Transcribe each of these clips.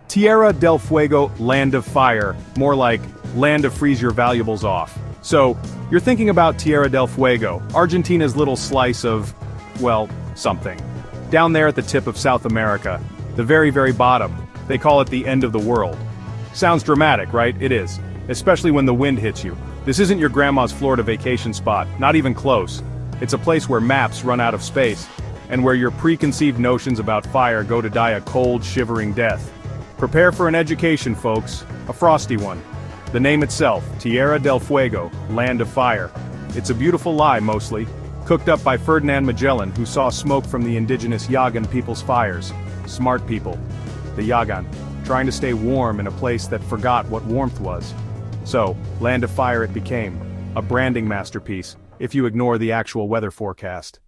Tierra del Fuego, land of fire, more like land to freeze your valuables off. So, you're thinking about Tierra del Fuego, Argentina's little slice of, well, something. Down there at the tip of South America, the very, very bottom, they call it the end of the world. Sounds dramatic, right? It is. Especially when the wind hits you. This isn't your grandma's Florida vacation spot, not even close. It's a place where maps run out of space, and where your preconceived notions about fire go to die a cold, shivering death. Prepare for an education, folks, a frosty one. The name itself, Tierra del Fuego, land of fire. It's a beautiful lie, mostly, cooked up by Ferdinand Magellan, who saw smoke from the indigenous Yagan people's fires. Smart people. The Yagan, trying to stay warm in a place that forgot what warmth was. So, land of fire it became, a branding masterpiece, if you ignore the actual weather forecast.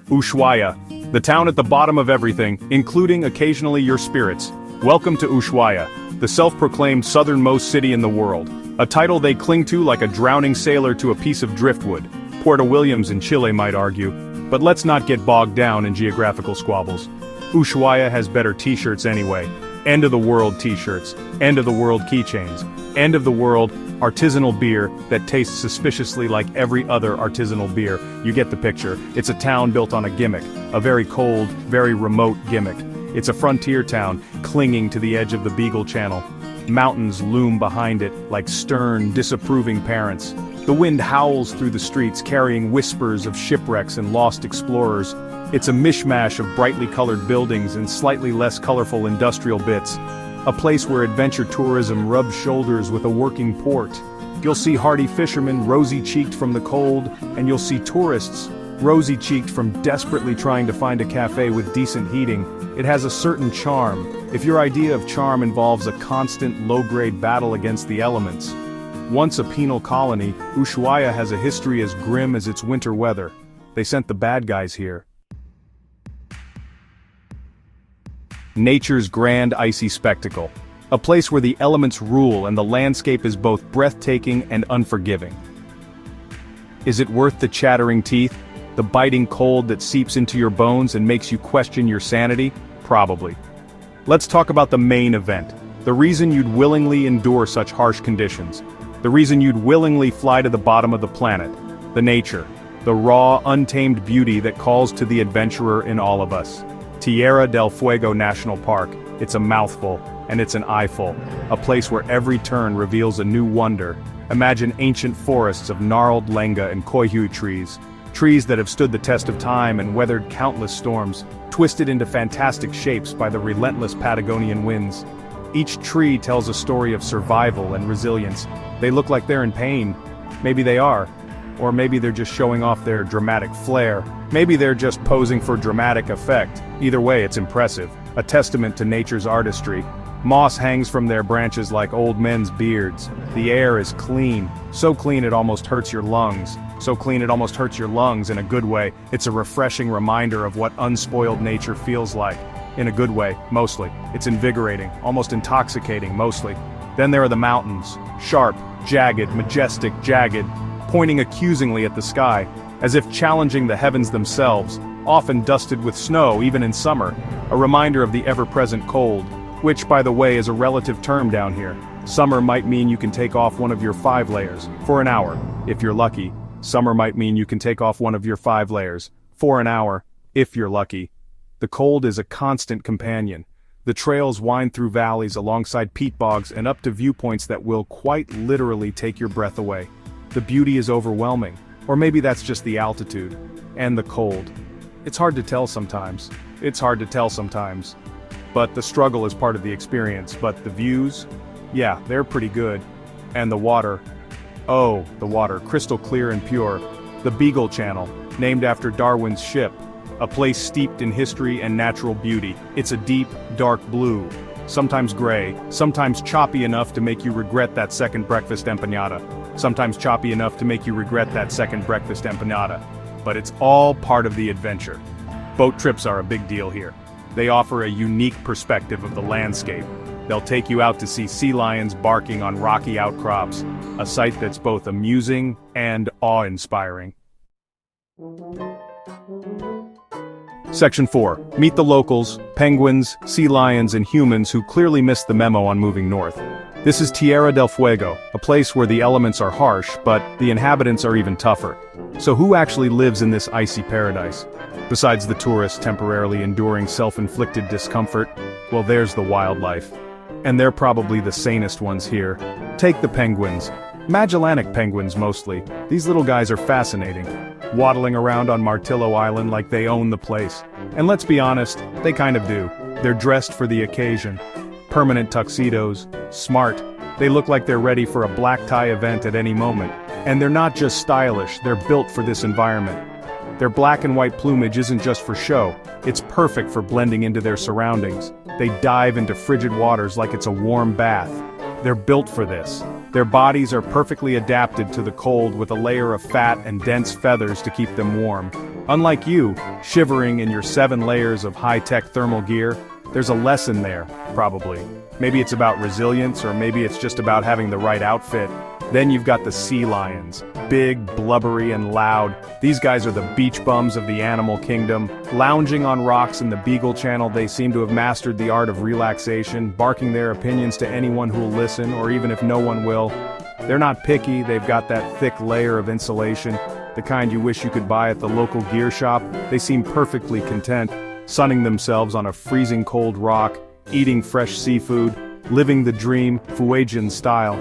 Ushuaia, the town at the bottom of everything, including occasionally your spirits. Welcome to Ushuaia, the self-proclaimed southernmost city in the world, a title they cling to like a drowning sailor to a piece of driftwood. Porta Williams in Chile might argue, but let's not get bogged down in geographical squabbles. Ushuaia has better t-shirts anyway. End of the world t-shirts, end of the world keychains, end of the world artisanal beer that tastes suspiciously like every other artisanal beer. You get the picture. It's a town built on a gimmick, a very cold, very remote gimmick. It's a frontier town, clinging to the edge of the Beagle Channel. Mountains loom behind it like stern, disapproving parents. The wind howls through the streets, carrying whispers of shipwrecks and lost explorers. It's a mishmash of brightly colored buildings and slightly less colorful industrial bits. A place where adventure tourism rubs shoulders with a working port. You'll see hardy fishermen rosy-cheeked from the cold, and you'll see tourists rosy-cheeked from desperately trying to find a cafe with decent heating. It has a certain charm, if your idea of charm involves a constant low-grade battle against the elements. Once a penal colony, Ushuaia has a history as grim as its winter weather. They sent the bad guys here. Nature's grand icy spectacle. A place where the elements rule and the landscape is both breathtaking and unforgiving. Is it worth the chattering teeth? The biting cold that seeps into your bones and makes you question your sanity? Probably. Let's talk about the main event. The reason you'd willingly endure such harsh conditions. The reason you'd willingly fly to the bottom of the planet. The nature. The raw, untamed beauty that calls to the adventurer in all of us. Tierra del Fuego National Park. It's a mouthful, and it's an eyeful. A place where every turn reveals a new wonder. Imagine ancient forests of gnarled lenga and coihu trees. Trees that have stood the test of time and weathered countless storms, twisted into fantastic shapes by the relentless Patagonian winds. Each tree tells a story of survival and resilience. They look like they're in pain. Maybe they are. Or maybe they're just showing off their dramatic flair. Maybe they're just posing for dramatic effect. Either way, it's impressive. A testament to nature's artistry. Moss hangs from their branches like old men's beards. The air is clean. So clean it almost hurts your lungs. So clean it almost hurts your lungs in a good way. It's a refreshing reminder of what unspoiled nature feels like. In a good way, mostly. It's invigorating, almost intoxicating, mostly. Then there are the mountains. Sharp, jagged, majestic, jagged, pointing accusingly at the sky, as if challenging the heavens themselves, often dusted with snow even in summer, a reminder of the ever-present cold, which, by the way, is a relative term down here. Summer might mean you can take off one of your 5 layers, for an hour, if you're lucky. Summer might mean you can take off one of your 5 layers, for an hour, if you're lucky. The cold is a constant companion. The trails wind through valleys alongside peat bogs and up to viewpoints that will quite literally take your breath away. The beauty is overwhelming, or maybe that's just the altitude, and the cold. It's hard to tell sometimes. But the struggle is part of the experience, but the views? Yeah, they're pretty good. And the water. Oh, the water, crystal clear and pure. The Beagle Channel, named after Darwin's ship. A place steeped in history and natural beauty. It's a deep, dark blue. Sometimes gray, sometimes choppy enough to make you regret that second breakfast empanada. Sometimes choppy enough to make you regret that second breakfast empanada. But it's all part of the adventure. Boat trips are a big deal here. They offer a unique perspective of the landscape. They'll take you out to see sea lions barking on rocky outcrops, a sight that's both amusing and awe-inspiring. Section 4. Meet the locals, penguins, sea lions, and humans who clearly missed the memo on moving north. This is Tierra del Fuego, a place where the elements are harsh, but the inhabitants are even tougher. So who actually lives in this icy paradise? Besides the tourists temporarily enduring self-inflicted discomfort, well, there's the wildlife. And they're probably the sanest ones here. Take the penguins. Magellanic penguins mostly. These little guys are fascinating, waddling around on Martillo Island like they own the place. And let's be honest, they kind of do. They're dressed for the occasion. Permanent tuxedos, smart. They look like they're ready for a black tie event at any moment. And they're not just stylish, they're built for this environment. Their black and white plumage isn't just for show, it's perfect for blending into their surroundings. They dive into frigid waters like it's a warm bath. They're built for this. Their bodies are perfectly adapted to the cold with a layer of fat and dense feathers to keep them warm. Unlike you, shivering in your 7 layers of high-tech thermal gear, there's a lesson there, probably. Maybe it's about resilience, or maybe it's just about having the right outfit. Then you've got the sea lions. Big, blubbery, and loud. These guys are the beach bums of the animal kingdom. Lounging on rocks in the Beagle Channel, they seem to have mastered the art of relaxation, barking their opinions to anyone who'll listen, or even if no one will. They're not picky, they've got that thick layer of insulation, the kind you wish you could buy at the local gear shop. They seem perfectly content, sunning themselves on a freezing cold rock, eating fresh seafood, living the dream, Fuegian style.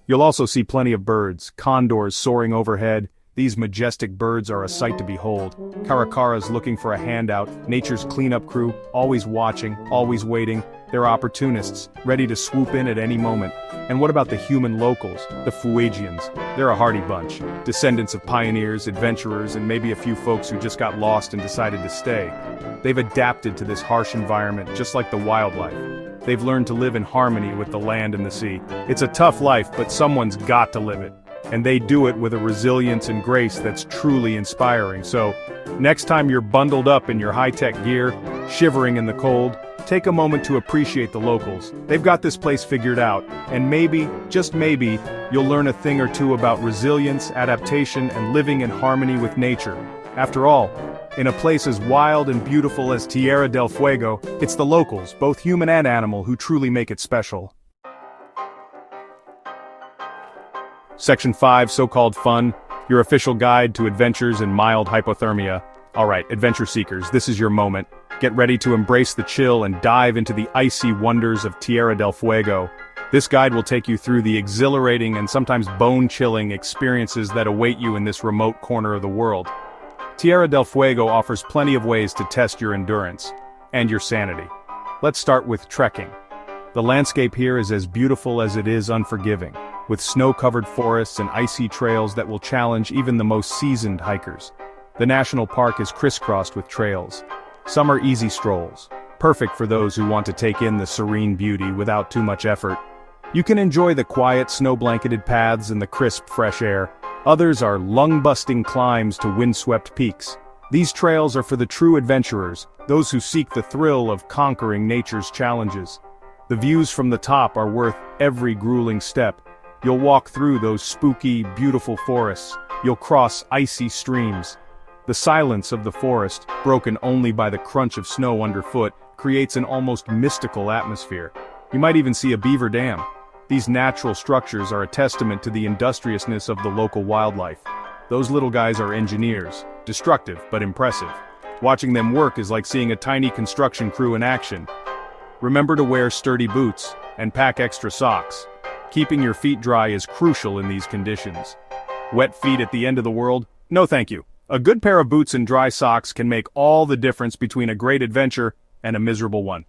You'll also see plenty of birds, condors soaring overhead. These majestic birds are a sight to behold. Caracaras looking for a handout, nature's cleanup crew, always watching, always waiting. They're opportunists, ready to swoop in at any moment. And what about the human locals, the Fuegians? They're a hardy bunch, descendants of pioneers, adventurers, and maybe a few folks who just got lost and decided to stay. They've adapted to this harsh environment, just like the wildlife. They've learned to live in harmony with the land and the sea. It's a tough life, but someone's got to live it. And they do it with a resilience and grace that's truly inspiring. So, next time you're bundled up in your high-tech gear, shivering in the cold, take a moment to appreciate the locals. They've got this place figured out, and maybe, just maybe, you'll learn a thing or two about resilience, adaptation, and living in harmony with nature. After all, in a place as wild and beautiful as Tierra del Fuego, it's the locals, both human and animal, who truly make it special. Section 5, so-called fun, your official guide to adventures in mild hypothermia. Alright, adventure seekers, this is your moment. Get ready to embrace the chill and dive into the icy wonders of Tierra del Fuego. This guide will take you through the exhilarating and sometimes bone-chilling experiences that await you in this remote corner of the world. Tierra del Fuego offers plenty of ways to test your endurance and your sanity. Let's start with trekking. The landscape here is as beautiful as it is unforgiving, with snow-covered forests and icy trails that will challenge even the most seasoned hikers. The national park is crisscrossed with trails. Some are easy strolls, perfect for those who want to take in the serene beauty without too much effort. You can enjoy the quiet snow-blanketed paths and the crisp fresh air. Others are lung-busting climbs to windswept peaks. These trails are for the true adventurers, those who seek the thrill of conquering nature's challenges. The views from the top are worth every grueling step. You'll walk through those spooky, beautiful forests. You'll cross icy streams. The silence of the forest, broken only by the crunch of snow underfoot, creates an almost mystical atmosphere. You might even see a beaver dam. These natural structures are a testament to the industriousness of the local wildlife. Those little guys are engineers, destructive but impressive. Watching them work is like seeing a tiny construction crew in action. Remember to wear sturdy boots and pack extra socks. Keeping your feet dry is crucial in these conditions. Wet feet at the end of the world? No thank you. A good pair of boots and dry socks can make all the difference between a great adventure and a miserable one.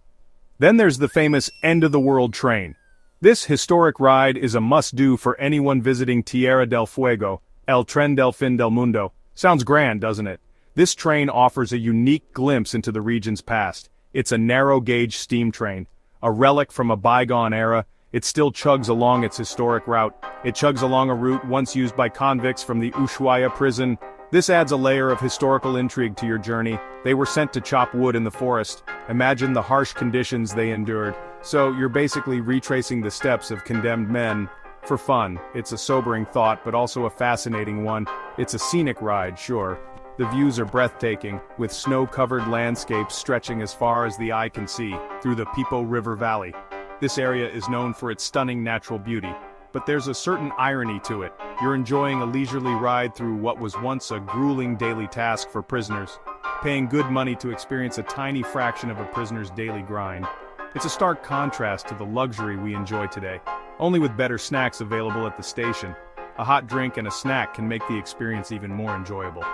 Then there's the famous end-of-the-world train. This historic ride is a must-do for anyone visiting Tierra del Fuego, El Tren del Fin del Mundo. Sounds grand, doesn't it? This train offers a unique glimpse into the region's past. It's a narrow-gauge steam train, a relic from a bygone era. It still chugs along its historic route. It chugs along a route once used by convicts from the Ushuaia prison. This adds a layer of historical intrigue to your journey. They were sent to chop wood in the forest. Imagine the harsh conditions they endured. So you're basically retracing the steps of condemned men. For fun, it's a sobering thought, but also a fascinating one. It's a scenic ride, sure, The views are breathtaking, with snow-covered landscapes stretching as far as the eye can see, through the Pipo River Valley. This area is known for its stunning natural beauty, but there's a certain irony to it. You're enjoying a leisurely ride through what was once a grueling daily task for prisoners, paying good money to experience a tiny fraction of a prisoner's daily grind. It's a stark contrast to the luxury we enjoy today, only with better snacks available at the station. A hot drink and a snack can make the experience even more enjoyable.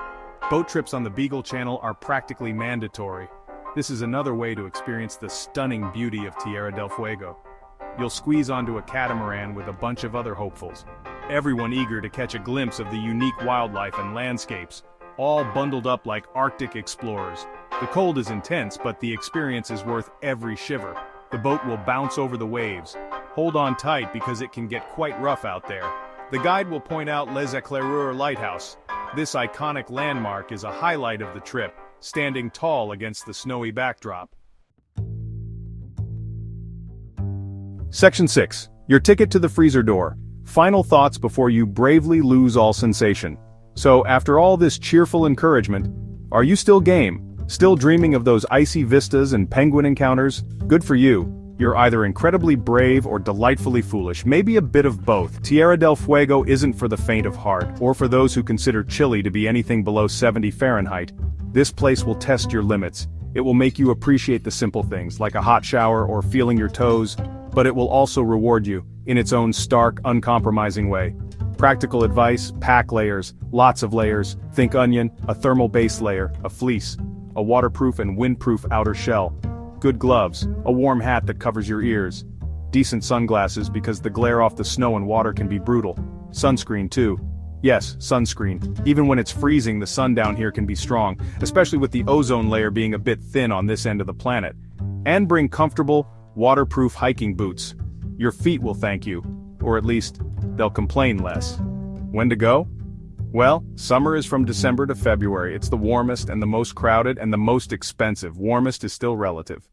Boat trips on the Beagle Channel are practically mandatory. This is another way to experience the stunning beauty of Tierra del Fuego. You'll squeeze onto a catamaran with a bunch of other hopefuls, everyone eager to catch a glimpse of the unique wildlife and landscapes, all bundled up like Arctic explorers. The cold is intense, but the experience is worth every shiver. The boat will bounce over the waves. Hold on tight because it can get quite rough out there. The guide will point out Les Éclaireurs Lighthouse. This iconic landmark is a highlight of the trip, standing tall against the snowy backdrop. Section 6. Your ticket to the freezer door. Final thoughts before you bravely lose all sensation. So, after all this cheerful encouragement, are you still game? Still dreaming of those icy vistas and penguin encounters? Good for you. You're either incredibly brave or delightfully foolish, maybe a bit of both. Tierra del Fuego isn't for the faint of heart, or for those who consider chilly to be anything below 70 Fahrenheit. This place will test your limits. It will make you appreciate the simple things, like a hot shower or feeling your toes, but it will also reward you, in its own stark, uncompromising way. Practical advice: pack layers, lots of layers. Think onion, a thermal base layer, a fleece, a waterproof and windproof outer shell. Good gloves, a warm hat that covers your ears. Decent sunglasses because the glare off the snow and water can be brutal. Sunscreen too. Yes, sunscreen. Even when it's freezing, the sun down here can be strong, especially with the ozone layer being a bit thin on this end of the planet. And bring comfortable, waterproof hiking boots. Your feet will thank you, or at least, they'll complain less. When to go? Well, summer is from December to February. It's the warmest and the most crowded and the most expensive. Warmest is still relative.